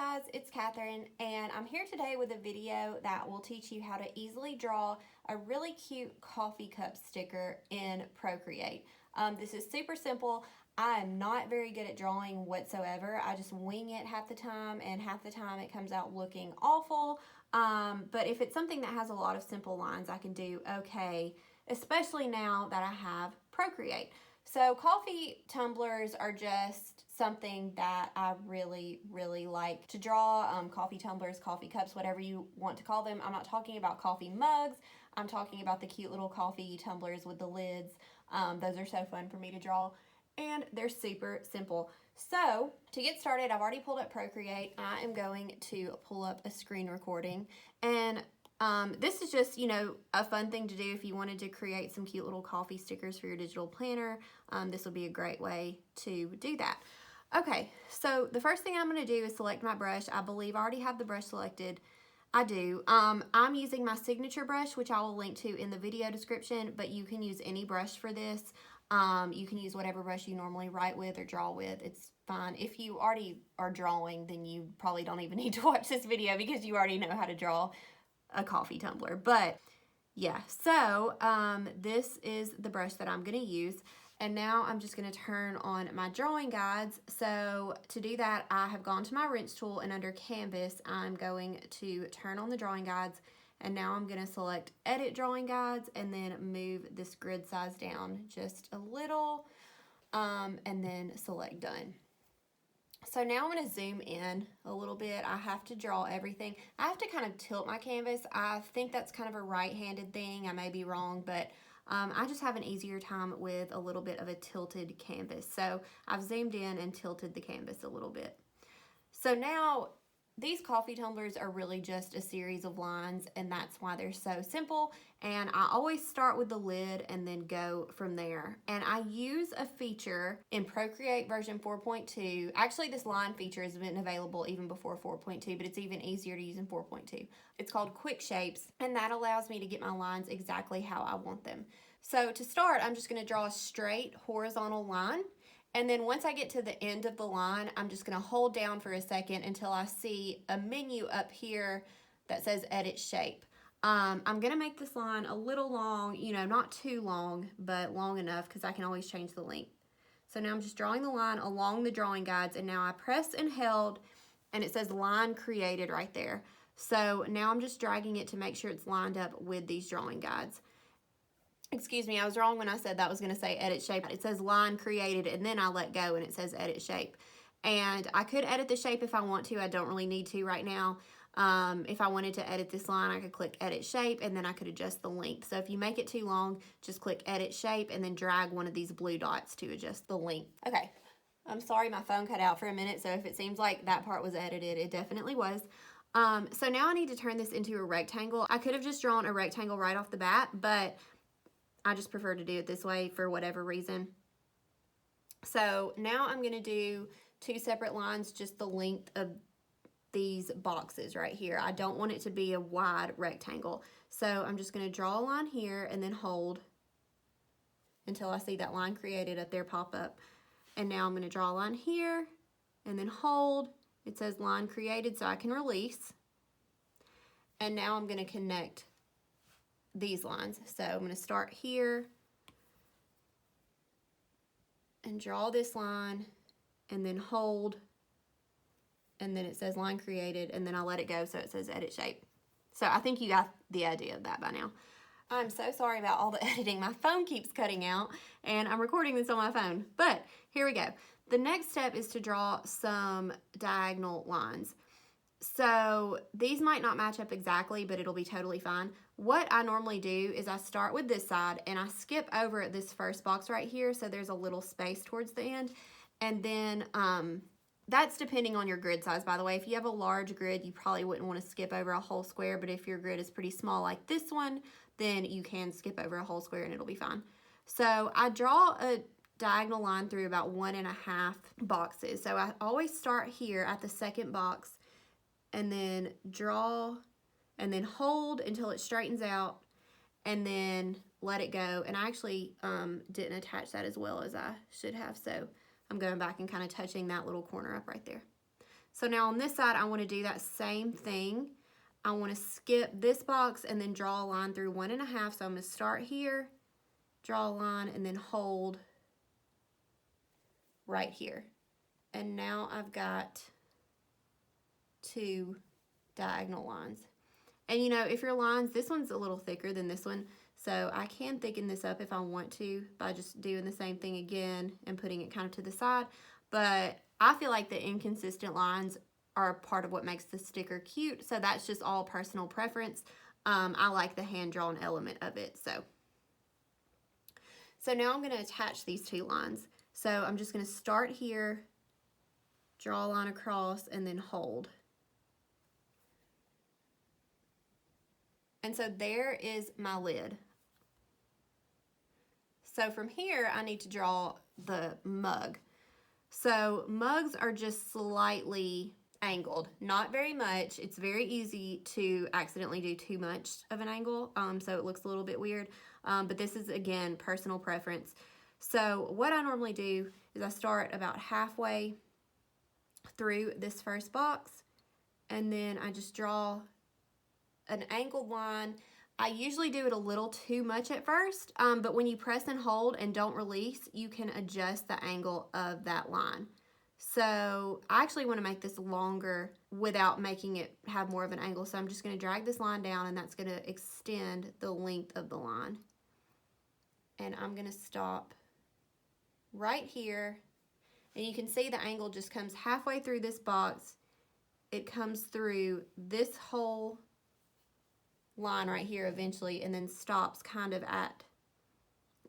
guys, it's Catherine, and I'm here today with a video that will teach you how to easily draw a really cute coffee cup sticker in Procreate. This is super simple. I am not very good at drawing whatsoever. I just wing it half the time, and half the time it comes out looking awful. But if it's something that has a lot of simple lines, I can do okay, especially now that I have Procreate. So coffee tumblers are just something that I really like to draw. Coffee tumblers, coffee cups, whatever you want to call them. I'm not talking about coffee mugs. I'm talking about the cute little coffee tumblers with the lids. Those are so fun for me to draw, and they're super simple. So to get started, I've already pulled up Procreate. I am going to pull up a screen recording, and this is just, a fun thing to do if you wanted to create some cute little coffee stickers for your digital planner. This would be a great way to do that. Okay, so the first thing I'm going to do is select my brush. I believe I already have the brush selected. I do. I'm using my signature brush, which I will link to in the video description, but you can use any brush for this. You can use whatever brush you normally write with or draw with. It's fine. If you already are drawing, then you probably don't even need to watch this video because you already know how to draw a coffee tumbler. But yeah, so this is the brush that I'm going to use. And now I'm just going to turn on my drawing guides. So to do that, I have gone to my wrench tool, and under canvas, I'm going to turn on the drawing guides. And now I'm going to select edit drawing guides and then move this grid size down just a little, and then select done. So now I'm going to zoom in a little bit. I have to draw everything. I have to kind of tilt my canvas. I think that's kind of a right-handed thing. I may be wrong, but I just have an easier time with a little bit of a tilted canvas. So I've zoomed in and tilted the canvas a little bit. So now these coffee tumblers are really just a series of lines, and that's why they're so simple. And I always start with the lid and then go from there. And I use a feature in Procreate version 4.2. Actually, this line feature has been available even before 4.2, but it's even easier to use in 4.2. It's called Quick Shapes, and that allows me to get my lines exactly how I want them. So to start, I'm just going to draw a straight horizontal line. And then once I get to the end of the line, I'm just going to hold down for a second until I see a menu up here that says Edit Shape. I'm going to make this line a little long, not too long, but long enough because I can always change the length. So now I'm just drawing the line along the drawing guides, and now I press and held, and it says Line Created right there. So now I'm just dragging it to make sure it's lined up with these drawing guides. Excuse me, I was wrong when I said that was going to say edit shape. It says line created, and then I let go and it says edit shape. And I could edit the shape if I want to. I don't really need to right now. If I wanted to edit this line, I could click edit shape, and then I could adjust the length. So if you make it too long, just click edit shape and then drag one of these blue dots to adjust the length. Okay, I'm sorry my phone cut out for a minute, so if it seems like that part was edited, it definitely was. So now I need to turn this into a rectangle. I could have just drawn a rectangle right off the bat, but I just prefer to do it this way for whatever reason. So now I'm going to do two separate lines, just the length of these boxes right here. I don't want it to be a wide rectangle. So I'm just going to draw a line here and then hold until I see that line created up there pop up. And now I'm going to draw a line here and then hold. It says line created, so I can release. And now I'm going to connect these lines. So I'm going to start here and draw this line and then hold, and then it says line created, and then I let it go so it says edit shape. So I think you got the idea of that by now. I'm so sorry about all the editing. My phone keeps cutting out, and I'm recording this on my phone, but here we go. The next step is to draw some diagonal lines. So these might not match up exactly, but it'll be totally fine. What I normally do is I start with this side and I skip over this first box right here, so there's a little space towards the end. And then that's depending on your grid size, by the way. If you have a large grid, you probably wouldn't want to skip over a whole square, but if your grid is pretty small like this one, then you can skip over a whole square and it'll be fine. So I draw a diagonal line through about 1.5 boxes. So I always start here at the second box and then draw and then hold until it straightens out and then let it go. And I actually didn't attach that as well as I should have, so I'm going back and kind of touching that little corner up right there. So now on this side, I want to do that same thing. I want to skip this box and then draw a line through 1.5. So I'm going to start here, draw a line, and then hold right here. And now I've got 2 diagonal lines. And you know, if your lines, this one's a little thicker than this one, so I can thicken this up if I want to by just doing the same thing again and putting it kind of to the side. But I feel like the inconsistent lines are part of what makes the sticker cute, so that's just all personal preference. I like the hand-drawn element of it. So now I'm going to attach these 2 lines. So I'm just going to start here, draw a line across, and then hold. And so there is my lid. So from here, I need to draw the mug. So mugs are just slightly angled, not very much. It's very easy to accidentally do too much of an angle, so it looks a little bit weird. But this is, again, personal preference. So what I normally do is I start about halfway through this first box, and then I just draw an angled line. I usually do it a little too much at first, but when you press and hold and don't release, you can adjust the angle of that line. So I actually want to make this longer without making it have more of an angle. So I'm just going to drag this line down, and that's going to extend the length of the line. And I'm going to stop right here. And you can see the angle just comes halfway through this box. It comes through this whole line right here eventually, and then stops kind of at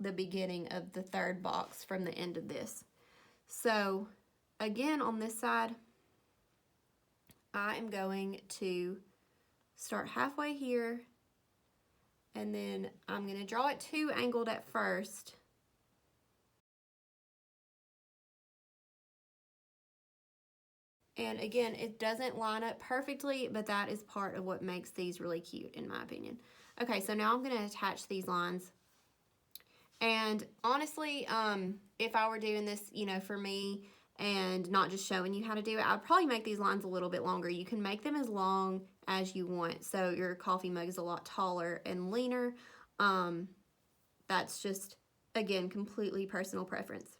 the beginning of the 3rd box from the end of this. So again, on this side, I am going to start halfway here, and then I'm going to draw it too angled at first. And again, it doesn't line up perfectly, but that is part of what makes these really cute, in my opinion. Okay, so now I'm going to attach these lines. And honestly, if I were doing this, you know, for me and not just showing you how to do it, I'd probably make these lines a little bit longer. You can make them as long as you want, so your coffee mug is a lot taller and leaner. That's just, again, completely personal preference.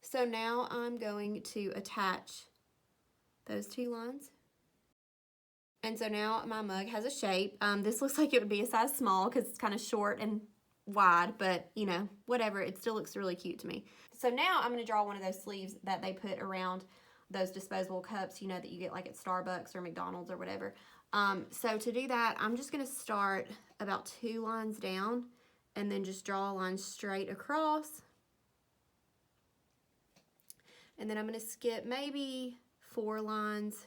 So now I'm going to attach those 2 lines. And so now my mug has a shape. This looks like it would be a size small because it's kind of short and wide, but you know, whatever, it still looks really cute to me. So now I'm going to draw one of those sleeves that they put around those disposable cups, you know, that you get like at Starbucks or McDonald's or whatever. So to do that, I'm just going to start about 2 lines down and then just draw a line straight across. And then I'm going to skip maybe 4 lines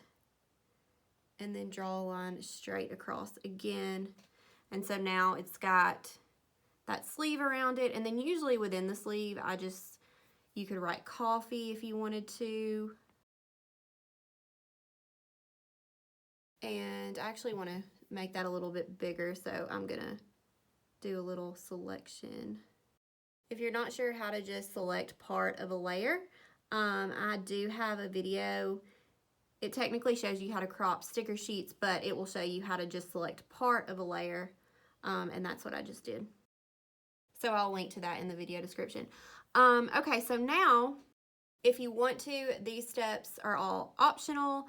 and then draw a line straight across again. And so now it's got that sleeve around it. And then usually within the sleeve, you could write coffee if you wanted to. And I actually want to make that a little bit bigger, so I'm going to do a little selection. If you're not sure how to just select part of a layer, I do have a video. It technically shows you how to crop sticker sheets, but it will show you how to just select part of a layer, and that's what I just did. So I'll link to that in the video description. Okay, so now, if you want to, these steps are all optional.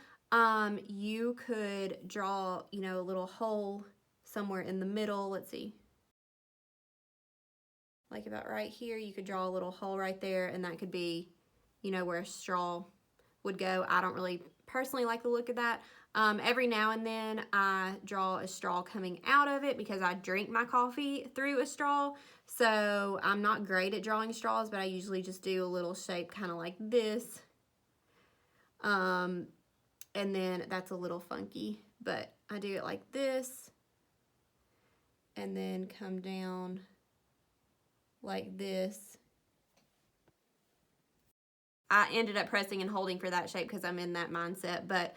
You could draw, you know, a little hole somewhere in the middle. Let's see. Like about right here, you could draw a little hole right there, and that could be, you know, where a straw would go. I don't really personally like the look of that. Every now and then I draw a straw coming out of it because I drink my coffee through a straw. So I'm not great at drawing straws, but I usually just do a little shape kind of like this. And then that's a little funky, but I do it like this and then come down like this. I ended up pressing and holding for that shape because I'm in that mindset, but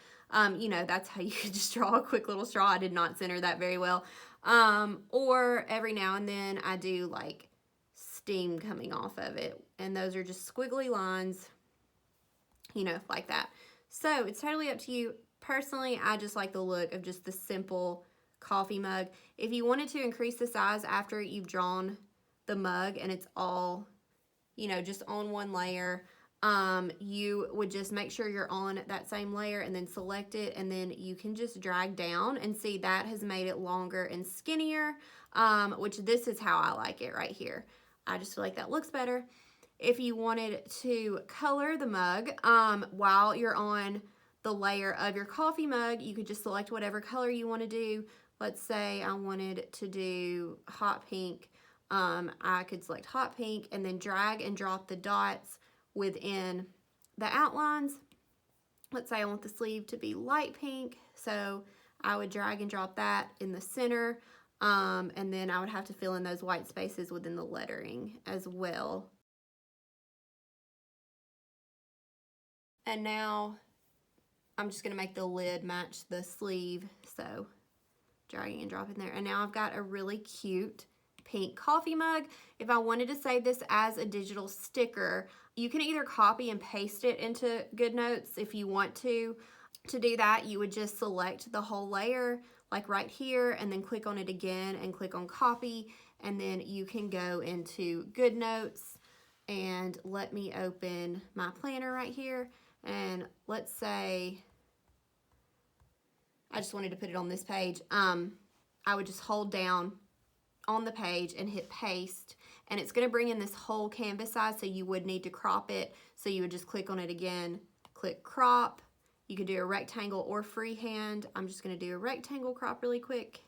you know, that's how you could just draw a quick little straw. I did not center that very well. Or every now and then I do like steam coming off of it, and those are just squiggly lines, you know, like that. So it's totally up to you. Personally, I just like the look of just the simple coffee mug. If you wanted to increase the size after you've drawn the mug and it's all, you know, just on one layer, you would just make sure you're on that same layer and then select it, and then you can just drag down and see that has made it longer and skinnier, which this is how I like it right here. I just feel like that looks better. If you wanted to color the mug while you're on the layer of your coffee mug, you could just select whatever color you want to do. Let's say I wanted to do hot pink. I could select hot pink and then drag and drop the dots within the outlines. Let's say I want the sleeve to be light pink, so I would drag and drop that in the center, and then I would have to fill in those white spaces within the lettering as well. And now I'm just gonna make the lid match the sleeve, so dragging and dropping there. And now I've got a really cute pink coffee mug. If I wanted to save this as a digital sticker, you can either copy and paste it into GoodNotes if you want to. To do that, you would just select the whole layer, like right here, and then click on it again and click on copy, and then you can go into GoodNotes. And let me open my planner right here, and let's say I just wanted to put it on this page. I would just hold down on the page and hit paste, and it's going to bring in this whole canvas size, so you would need to crop it. So you would just click on it again, click crop. You could do a rectangle or freehand. I'm just going to do a rectangle crop really quick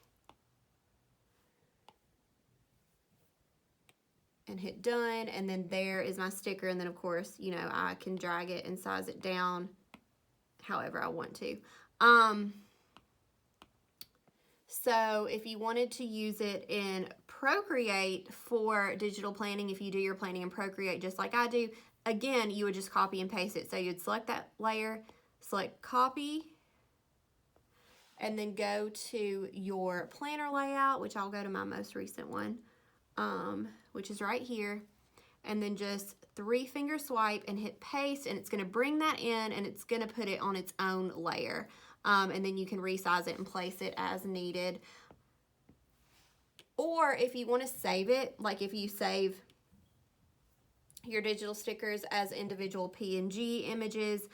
and hit done, and then there is my sticker. And then of course, you know, I can drag it and size it down however I want to. So if you wanted to use it in Procreate for digital planning, if you do your planning in Procreate just like I do, again, you would just copy and paste it. So you'd select that layer, select copy, and then go to your planner layout, which I'll go to my most recent one, which is right here, and then just 3-finger swipe and hit paste, and it's going to bring that in, and it's going to put it on its own layer. And then you can resize it and place it as needed. Or if you want to save it, like if you save your digital stickers as individual PNG images,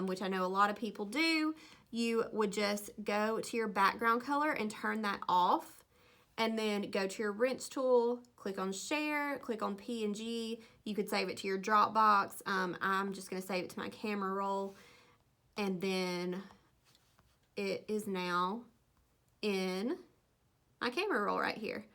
which I know a lot of people do, you would just go to your background color and turn that off, and then go to your wrench tool, click on share, click on PNG. You could save it to your Dropbox. I'm just going to save it to my camera roll, and then it is now in my camera roll right here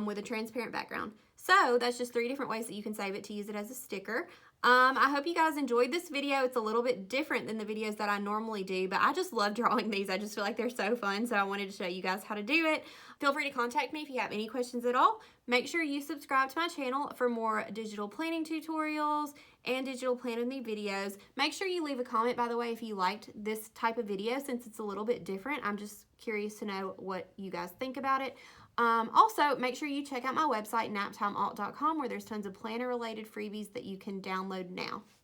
with a transparent background. So that's just 3 different ways that you can save it to use it as a sticker. I hope you guys enjoyed this video. It's a little bit different than the videos that I normally do, but I just love drawing these. I just feel like they're so fun, so I wanted to show you guys how to do it. Feel free to contact me if you have any questions at all. Make sure you subscribe to my channel for more digital planning tutorials and digital plan with me videos. Make sure you leave a comment, by the way, if you liked this type of video, since it's a little bit different. I'm just curious to know what you guys think about it. Also, make sure you check out my website, naptimealt.com, where there's tons of planner-related freebies that you can download now.